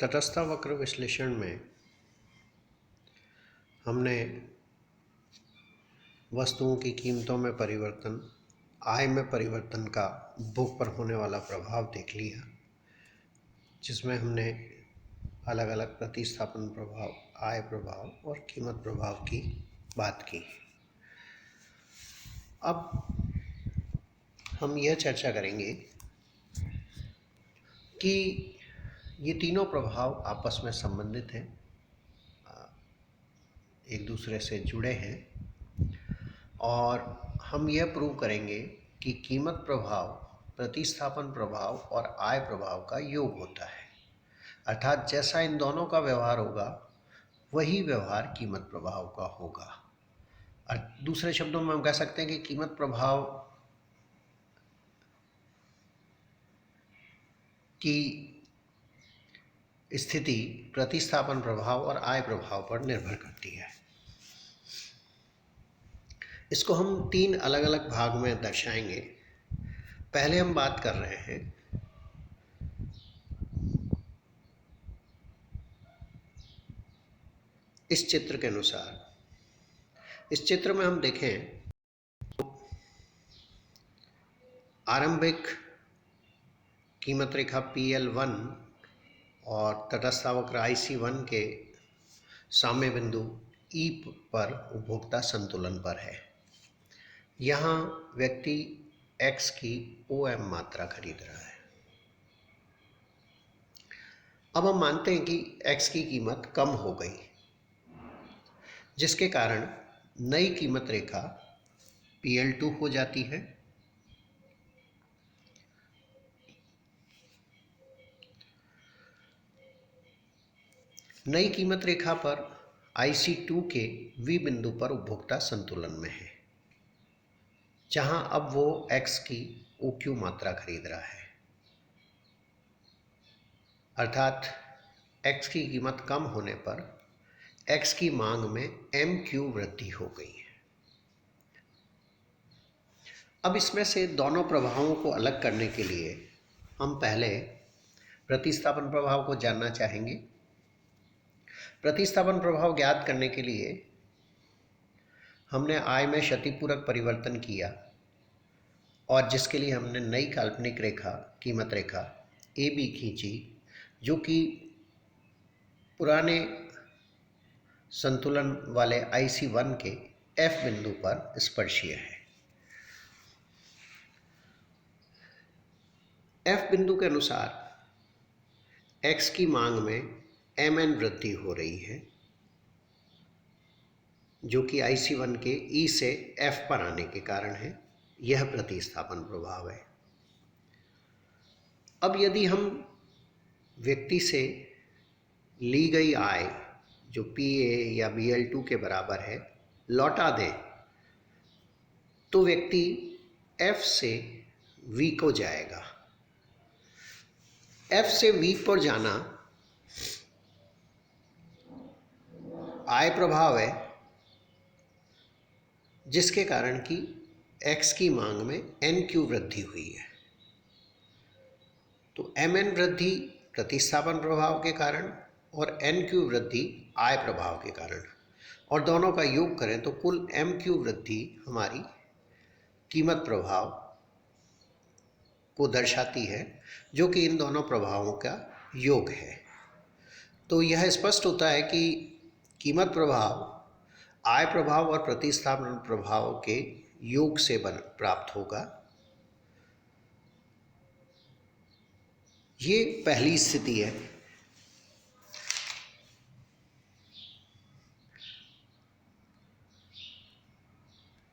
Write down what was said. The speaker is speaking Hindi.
तटस्थ वक्र विश्लेषण में हमने वस्तुओं की कीमतों में परिवर्तन, आय में परिवर्तन का उपभोग पर होने वाला प्रभाव देख लिया, जिसमें हमने अलग अलग प्रतिस्थापन प्रभाव, आय प्रभाव और कीमत प्रभाव की बात की। अब हम यह चर्चा करेंगे कि ये तीनों प्रभाव आपस में संबंधित हैं, एक दूसरे से जुड़े हैं और हम यह प्रूव करेंगे कि कीमत प्रभाव प्रतिस्थापन प्रभाव और आय प्रभाव का योग होता है। अर्थात जैसा इन दोनों का व्यवहार होगा वही व्यवहार कीमत प्रभाव का होगा। दूसरे शब्दों में हम कह सकते हैं कि कीमत प्रभाव की स्थिति प्रतिस्थापन प्रभाव और आय प्रभाव पर निर्भर करती है। इसको हम तीन अलग अलग भाग में दर्शाएंगे। पहले हम बात कर रहे हैं इस चित्र के अनुसार। इस चित्र में हम देखें आरंभिक कीमत रेखा PL1 और तटस्थ वक्र IC1 के साम्य बिंदु E पर उपभोक्ता संतुलन पर है। यहाँ व्यक्ति X की OM मात्रा खरीद रहा है। अब हम मानते हैं कि X की कीमत कम हो गई, जिसके कारण नई कीमत रेखा PL2 हो जाती है। नई कीमत रेखा पर IC2 के V बिंदु पर उपभोक्ता संतुलन में है, जहां अब वो X की OQ मात्रा खरीद रहा है। अर्थात X की कीमत कम होने पर X की मांग में MQ वृद्धि हो गई है। अब इसमें से दोनों प्रभावों को अलग करने के लिए हम पहले प्रतिस्थापन प्रभाव को जानना चाहेंगे। प्रतिस्थापन प्रभाव ज्ञात करने के लिए हमने आय में क्षतिपूरक परिवर्तन किया और जिसके लिए हमने नई काल्पनिक रेखा कीमत रेखा AB खींची, जो कि पुराने संतुलन वाले IC1 के F बिंदु पर स्पर्शीय है। F बिंदु के अनुसार X की मांग में MN वृद्धि हो रही है, जो कि IC1 के E से F पर आने के कारण है। यह प्रतिस्थापन प्रभाव है। अब यदि हम व्यक्ति से ली गई आय, जो PA या BL2 के बराबर है, लौटा दें, तो व्यक्ति F से V को जाएगा। F से V पर जाना आय प्रभाव है, जिसके कारण कि X की मांग में NQ वृद्धि हुई है। तो MN वृद्धि प्रतिस्थापन प्रभाव के कारण और NQ वृद्धि आय प्रभाव के कारण, और दोनों का योग करें तो कुल MQ वृद्धि हमारी कीमत प्रभाव को दर्शाती है, जो कि इन दोनों प्रभावों का योग है। तो यह स्पष्ट होता है कि कीमत प्रभाव आय प्रभाव और प्रतिस्थापन प्रभाव के योग से प्राप्त होगा। ये पहली स्थिति है।